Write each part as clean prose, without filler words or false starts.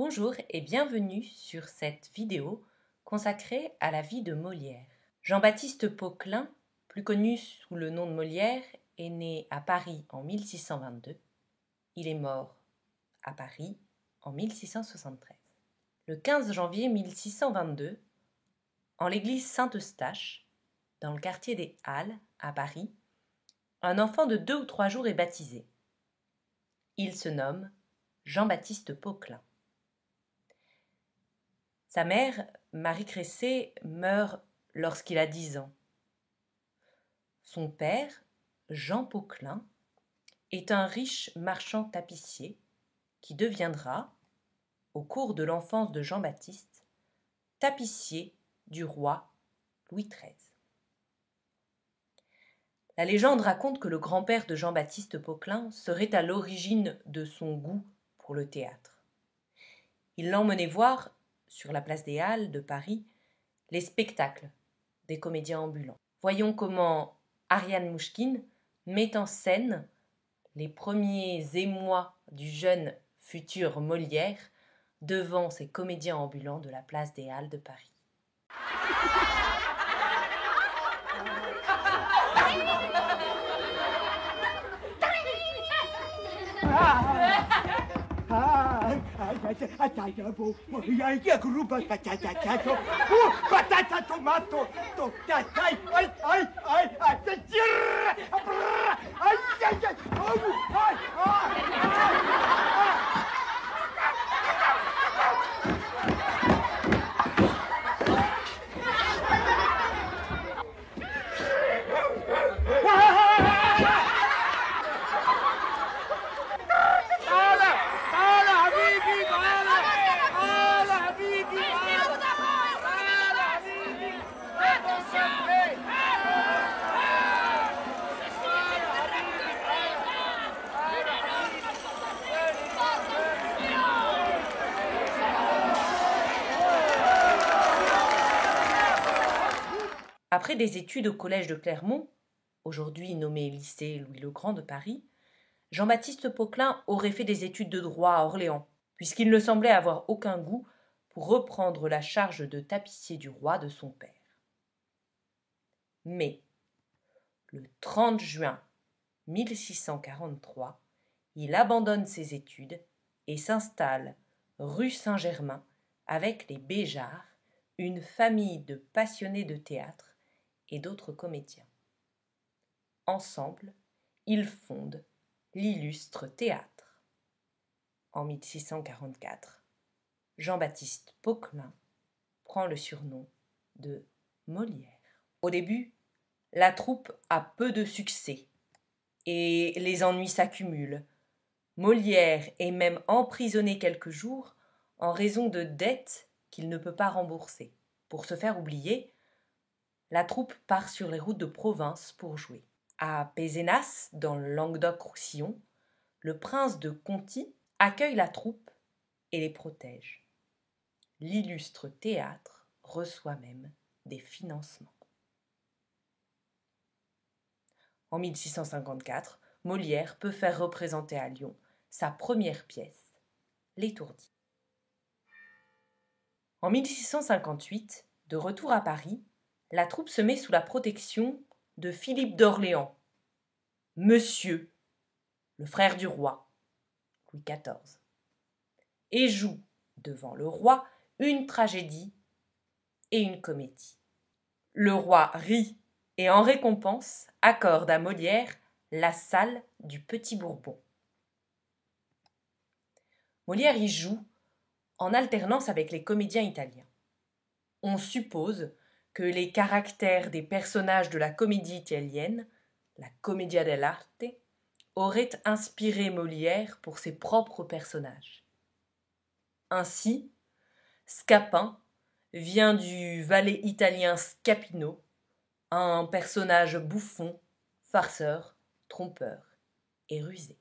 Bonjour et bienvenue sur cette vidéo consacrée à la vie de Molière. Jean-Baptiste Poquelin, plus connu sous le nom de Molière, est né à Paris en 1622. Il est mort à Paris en 1673. Le 15 janvier 1622, en l'église Saint-Eustache, dans le quartier des Halles, à Paris, un enfant de 2 ou 3 jours est baptisé. Il se nomme Jean-Baptiste Poquelin. Sa mère, Marie Cressé, meurt lorsqu'il a 10 ans. Son père, Jean Poquelin, est un riche marchand tapissier qui deviendra, au cours de l'enfance de Jean-Baptiste, tapissier du roi Louis XIII. La légende raconte que le grand-père de Jean-Baptiste Poquelin serait à l'origine de son goût pour le théâtre. Il l'emmenait voir, sur la place des Halles de Paris, les spectacles des comédiens ambulants. Voyons comment Ariane Mouchkine met en scène les premiers émois du jeune futur Molière devant ces comédiens ambulants de la place des Halles de Paris. Patata, tomato, Après des études au collège de Clermont, aujourd'hui nommé lycée Louis-le-Grand de Paris, Jean-Baptiste Poquelin aurait fait des études de droit à Orléans, puisqu'il ne semblait avoir aucun goût pour reprendre la charge de tapissier du roi de son père. Mais, le 30 juin 1643, il abandonne ses études et s'installe rue Saint-Germain avec les Béjart, une famille de passionnés de théâtre et d'autres comédiens. Ensemble, ils fondent l'Illustre Théâtre. En 1644, Jean-Baptiste Poquelin prend le surnom de Molière. Au début, la troupe a peu de succès et les ennuis s'accumulent. Molière est même emprisonné quelques jours en raison de dettes qu'il ne peut pas rembourser. Pour se faire oublier, la troupe part sur les routes de province pour jouer. À Pézenas, dans le Languedoc-Roussillon, le prince de Conti accueille la troupe et les protège. L'Illustre Théâtre reçoit même des financements. En 1654, Molière peut faire représenter à Lyon sa première pièce, L'Étourdi. En 1658, de retour à Paris, la troupe se met sous la protection de Philippe d'Orléans, Monsieur, le frère du roi, Louis XIV, et joue devant le roi une tragédie et une comédie. Le roi rit et en récompense accorde à Molière la salle du Petit Bourbon. Molière y joue en alternance avec les comédiens italiens. On suppose que les caractères des personnages de la comédie italienne, la Commedia dell'arte, auraient inspiré Molière pour ses propres personnages. Ainsi, Scapin vient du valet italien Scapino, un personnage bouffon, farceur, trompeur et rusé.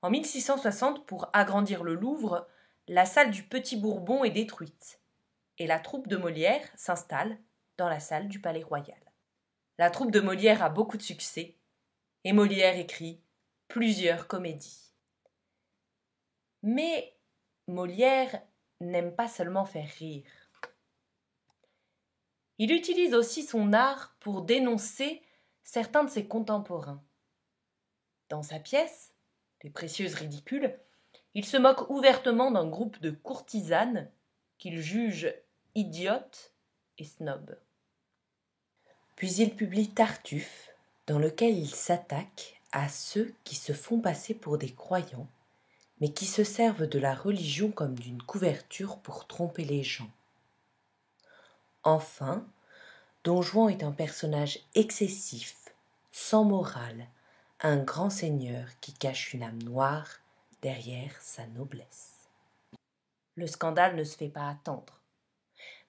En 1660, pour agrandir le Louvre, la salle du Petit Bourbon est détruite et la troupe de Molière s'installe dans la salle du Palais Royal. La troupe de Molière a beaucoup de succès et Molière écrit plusieurs comédies. Mais Molière n'aime pas seulement faire rire. Il utilise aussi son art pour dénoncer certains de ses contemporains. Dans sa pièce, Les Précieuses ridicules, il se moque ouvertement d'un groupe de courtisanes qu'il juge idiotes et snobs. Puis il publie Tartuffe, dans lequel il s'attaque à ceux qui se font passer pour des croyants, mais qui se servent de la religion comme d'une couverture pour tromper les gens. Enfin, Don Juan est un personnage excessif, sans morale, un grand seigneur qui cache une âme noire derrière sa noblesse. Le scandale ne se fait pas attendre.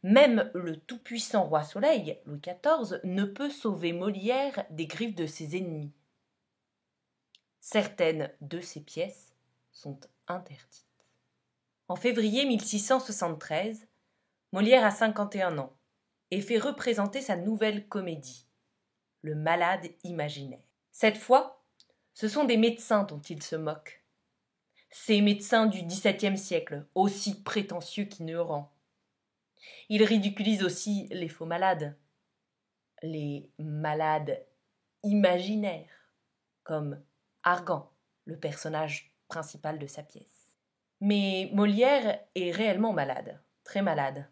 Même le tout-puissant roi Soleil, Louis XIV, ne peut sauver Molière des griffes de ses ennemis. Certaines de ses pièces sont interdites. En février 1673, Molière a 51 ans et fait représenter sa nouvelle comédie, Le Malade imaginaire. Cette fois, ce sont des médecins dont il se moque. Ces médecins du XVIIe siècle, aussi prétentieux qu'ignorants. Il ridiculise aussi les faux malades, les malades imaginaires, comme Argan, le personnage principal de sa pièce. Mais Molière est réellement malade, très malade.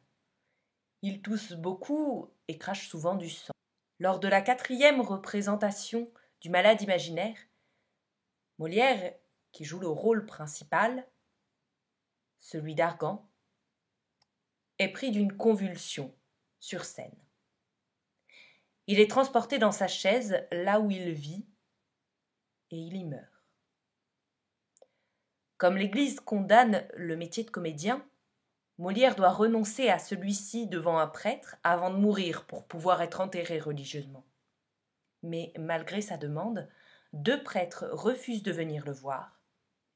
Il tousse beaucoup et crache souvent du sang. Lors de la 4e représentation du Malade imaginaire, Molière, qui joue le rôle principal, celui d'Argan, est pris d'une convulsion sur scène. Il est transporté dans sa chaise là où il vit et il y meurt. Comme l'Église condamne le métier de comédien, Molière doit renoncer à celui-ci devant un prêtre avant de mourir pour pouvoir être enterré religieusement. Mais malgré sa demande, 2 prêtres refusent de venir le voir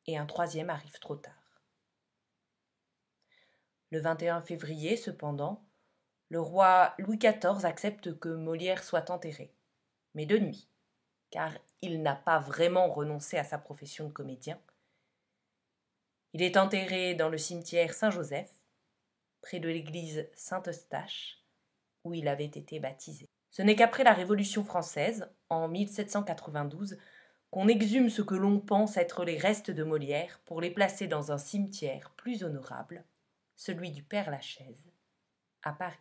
et un 3e arrive trop tard. Le 21 février, cependant, le roi Louis XIV accepte que Molière soit enterré, mais de nuit, car il n'a pas vraiment renoncé à sa profession de comédien. Il est enterré dans le cimetière Saint-Joseph, près de l'église Saint-Eustache, où il avait été baptisé. Ce n'est qu'après la Révolution française, en 1792, qu'on exhume ce que l'on pense être les restes de Molière pour les placer dans un cimetière plus honorable, celui du Père-Lachaise, à Paris.